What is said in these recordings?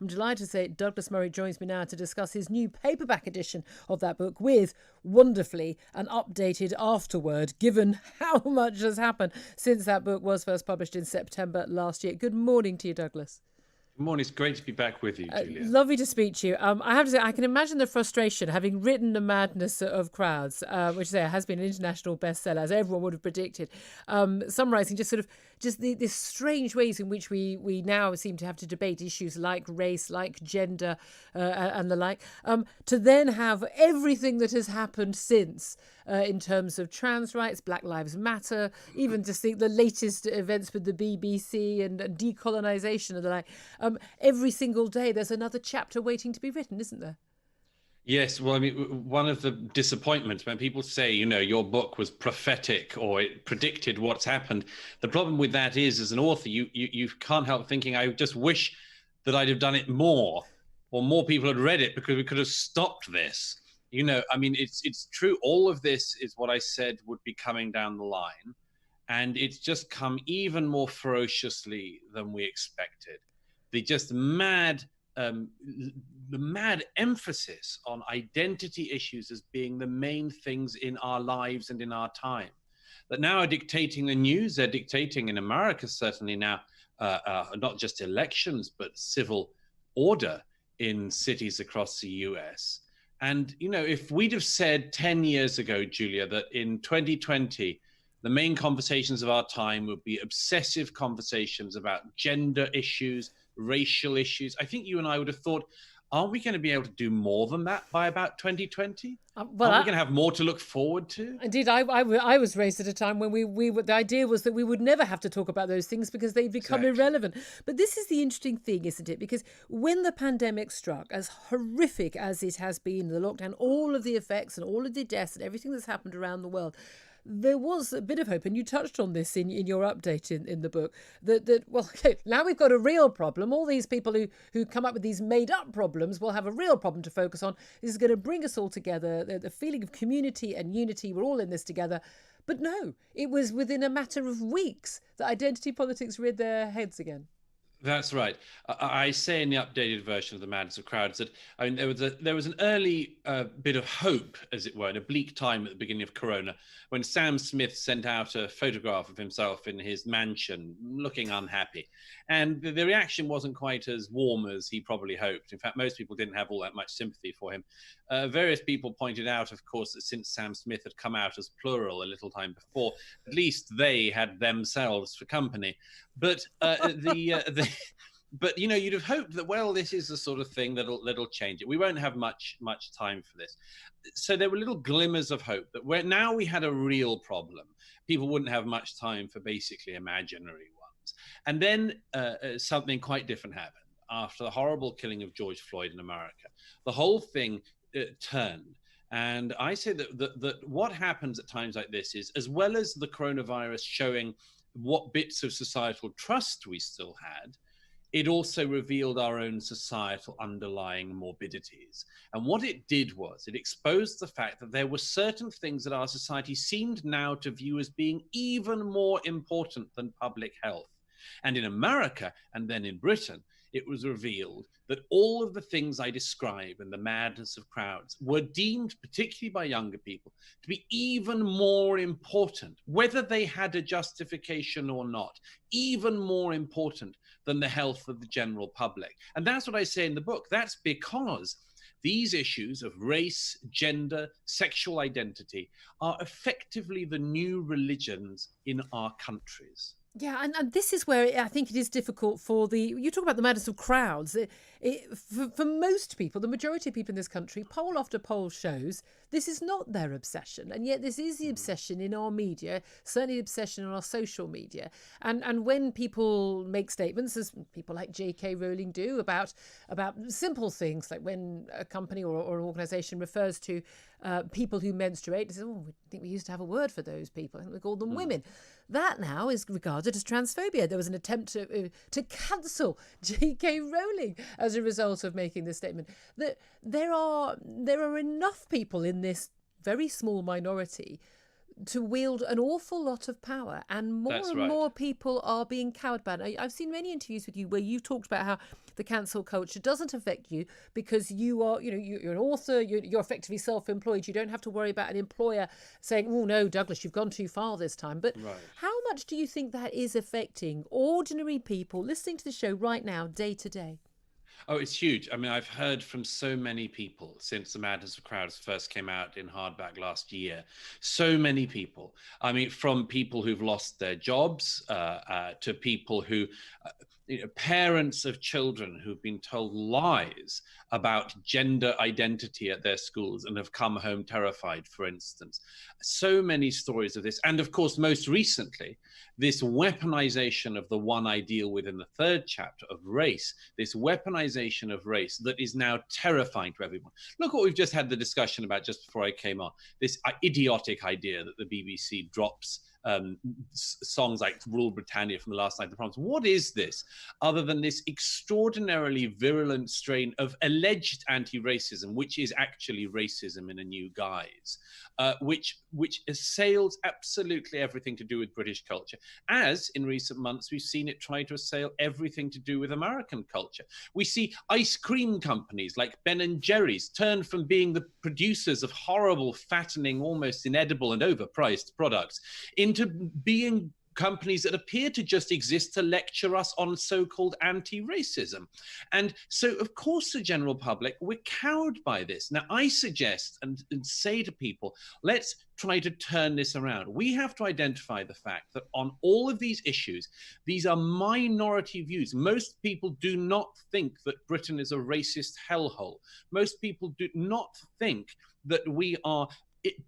I'm delighted to say Douglas Murray joins me now to discuss his new paperback edition of that book with, wonderfully, an updated afterword, given how much has happened since that book was first published in September last year. Good morning to you, Douglas. Good morning. It's great to be back with you, Julia. Lovely to speak to you. I have to say, I can imagine the frustration having written The Madness of Crowds, which has been an international bestseller, as everyone would have predicted. Summarising these strange ways in which we now seem to have to debate issues like race, like gender, and the like, to then have everything that has happened since in terms of trans rights, Black Lives Matter, even just the latest events with the BBC and decolonisation and the like. Every single day there's another chapter waiting to be written, isn't there? Yes, well, I mean, one of the disappointments when people say, your book was prophetic or it predicted what's happened, the problem with that is, as an author, you can't help thinking, I just wish that I'd have done it more, or more people had read it, because we could have stopped this. I mean, it's true. All of this is what I said would be coming down the line, and it's just come even more ferociously than we expected. The just mad emphasis on identity issues as being the main things in our lives and in our time that now are dictating the news. They're dictating in America, certainly now, not just elections, but civil order in cities across the US. And, if we'd have said 10 years ago, Julia, that in 2020, the main conversations of our time would be obsessive conversations about gender issues, racial issues, I think you and I would have thought, aren't we going to be able to do more than that by about 2020? Aren't we going to have more to look forward to? Indeed, I was raised at a time when the idea was that we would never have to talk about those things because they become irrelevant. But this is the interesting thing, isn't it? Because when the pandemic struck, as horrific as it has been, the lockdown, all of the effects and all of the deaths and everything that's happened around the world, there was a bit of hope, and you touched on this in your update in the book, that okay, now we've got a real problem. All these people who come up with these made-up problems will have a real problem to focus on. This is going to bring us all together, the feeling of community and unity. We're all in this together. But no, it was within a matter of weeks that identity politics reared their heads again. That's right. I say in the updated version of The Madness of Crowds that there was an early bit of hope, as it were, in a bleak time at the beginning of Corona, when Sam Smith sent out a photograph of himself in his mansion, looking unhappy. And the reaction wasn't quite as warm as he probably hoped. In fact, most people didn't have all that much sympathy for him. Various people pointed out, of course, that since Sam Smith had come out as plural a little time before, at least they had themselves for company. But but you'd have hoped that, well, this is the sort of thing that'll change it. We won't have much time for this. So there were little glimmers of hope that now we had a real problem. People wouldn't have much time for basically imaginary ones. And then something quite different happened after the horrible killing of George Floyd in America. The whole thing turned. And I say that what happens at times like this is, as well as the coronavirus showing what bits of societal trust we still had, it also revealed our own societal underlying morbidities. And what it did was it exposed the fact that there were certain things that our society seemed now to view as being even more important than public health. And in America, and then in Britain, it was revealed that all of the things I describe in The Madness of Crowds were deemed, particularly by younger people, to be even more important, whether they had a justification or not, even more important than the health of the general public. And that's what I say in the book. That's because these issues of race, gender, sexual identity are effectively the new religions in our countries. Yeah, and this is where I think it is difficult you talk about the madness of crowds. For most people, the majority of people in this country, poll after poll shows this is not their obsession. And yet this is the obsession in our media, certainly the obsession in our social media. And when people make statements, as people like J.K. Rowling do, about simple things, like when a company or an organisation refers to people who menstruate, they say, oh, I think we used to have a word for those people. I think we call them women. That now is regarded as transphobia. There was an attempt to cancel J.K. Rowling as a result of making this statement. That there are enough people in this very small minority to wield an awful lot of power, and more That's and right. more people are being cowed by it. I've seen many interviews with you where you've talked about how the cancel culture doesn't affect you because you are, you're an author, you're effectively self-employed. You don't have to worry about an employer saying, "Oh no, Douglas, you've gone too far this time." But Right. how much do you think that is affecting ordinary people listening to the show right now, day to day? Oh, it's huge. I mean, I've heard from so many people since The Madness of Crowds first came out in hardback last year. So many people. I mean, from people who've lost their jobs to people who, parents of children who've been told lies about gender identity at their schools and have come home terrified, for instance. So many stories of this. And of course, most recently, this weaponization of the one ideal within the third chapter of race, this weaponization of race that is now terrifying to everyone. Look what we've just had the discussion about just before I came on, this idiotic idea that the BBC drops songs like Rule Britannia from the Last Night of the Proms. What is this other than this extraordinarily virulent strain of alleged anti-racism, which is actually racism in a new guise, which assails absolutely everything to do with British culture, as in recent months we've seen it try to assail everything to do with American culture. We see ice cream companies like Ben and Jerry's turn from being the producers of horrible, fattening, almost inedible and overpriced products into being companies that appear to just exist to lecture us on so-called anti-racism. And so, of course, the general public, we're cowed by this. Now, I suggest and say to people, let's try to turn this around. We have to identify the fact that on all of these issues, these are minority views. Most people do not think that Britain is a racist hellhole. Most people do not think that we are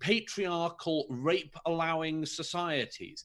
patriarchal, rape-allowing societies.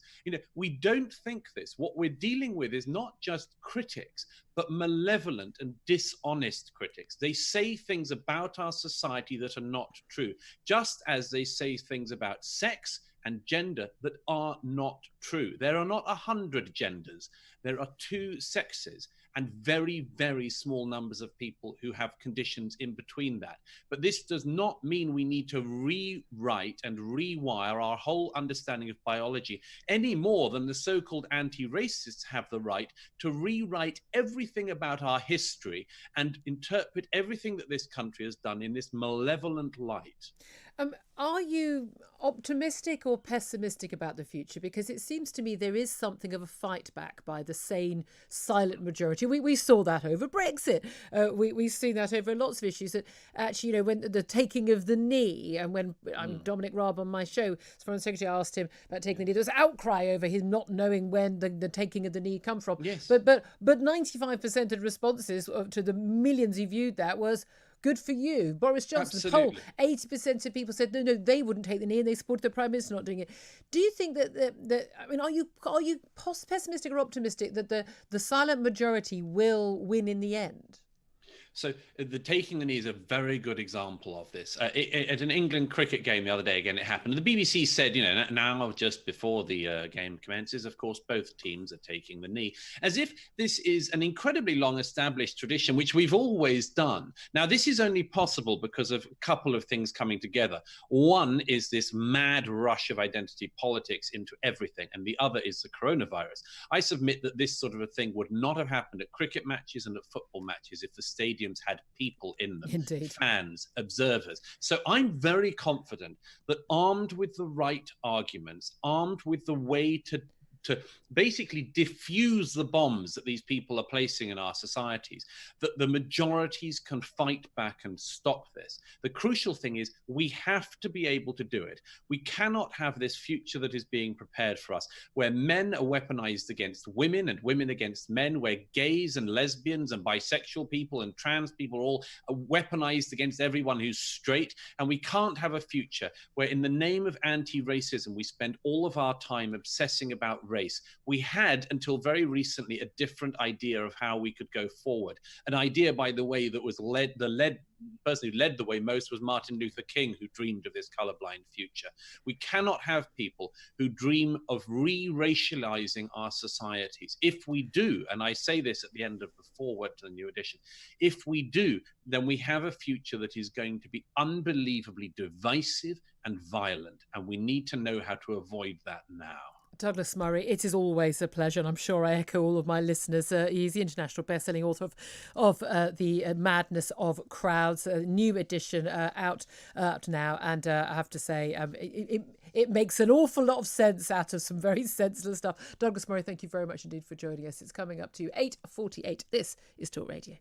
We don't think this. What we're dealing with is not just critics, but malevolent and dishonest critics. They say things about our society that are not true, just as they say things about sex and gender that are not true. There are not 100 genders. There are 2 sexes and very, very small numbers of people who have conditions in between that. But this does not mean we need to rewrite and rewire our whole understanding of biology any more than the so-called anti-racists have the right to rewrite everything about our history and interpret everything that this country has done in this malevolent light. Are you optimistic or pessimistic about the future? Because it seems to me there is something of a fight back by the sane, silent majority. We saw that over Brexit. We've seen that over lots of issues. That actually, when the taking of the knee, and when Dominic Raab on my show, as Foreign Secretary, asked him about taking the knee, there was outcry over his not knowing when the taking of the knee come from. Yes. But 95% of responses to the millions who viewed that was, good for you. Boris Johnson, poll, 80% of people said no, they wouldn't take the knee, and they supported the Prime Minister not doing it. Do you think that I mean, are you pessimistic or optimistic that the silent majority will win in the end? So the taking the knee is a very good example of this. At an England cricket game the other day, again, it happened. The BBC said, now just before the game commences, of course, both teams are taking the knee, as if this is an incredibly long-established tradition, which we've always done. Now, this is only possible because of a couple of things coming together. One is this mad rush of identity politics into everything, and the other is the coronavirus. I submit that this sort of a thing would not have happened at cricket matches and at football matches if the stadiums had people in them. Indeed. Fans, observers. So I'm very confident that armed with the right arguments, armed with the way to basically diffuse the bombs that these people are placing in our societies, that the majorities can fight back and stop this. The crucial thing is we have to be able to do it. We cannot have this future that is being prepared for us, where men are weaponized against women and women against men, where gays and lesbians and bisexual people and trans people all are weaponized against everyone who's straight. And we can't have a future where in the name of anti-racism, we spend all of our time obsessing about race race. We had, until very recently, a different idea of how we could go forward. An idea, by the way, that was the person who led the way most was Martin Luther King, who dreamed of this colorblind future. We cannot have people who dream of re-racializing our societies. If we do, and I say this at the end of the foreword to the new edition, if we do, then we have a future that is going to be unbelievably divisive and violent, and we need to know how to avoid that now. Douglas Murray, it is always a pleasure, and I'm sure I echo all of my listeners. He's the international best-selling author of The Madness of Crowds, a new edition out now, and I have to say it makes an awful lot of sense out of some very senseless stuff. Douglas Murray, thank you very much indeed for joining us. It's coming up to 8:48. This is Talk Radio.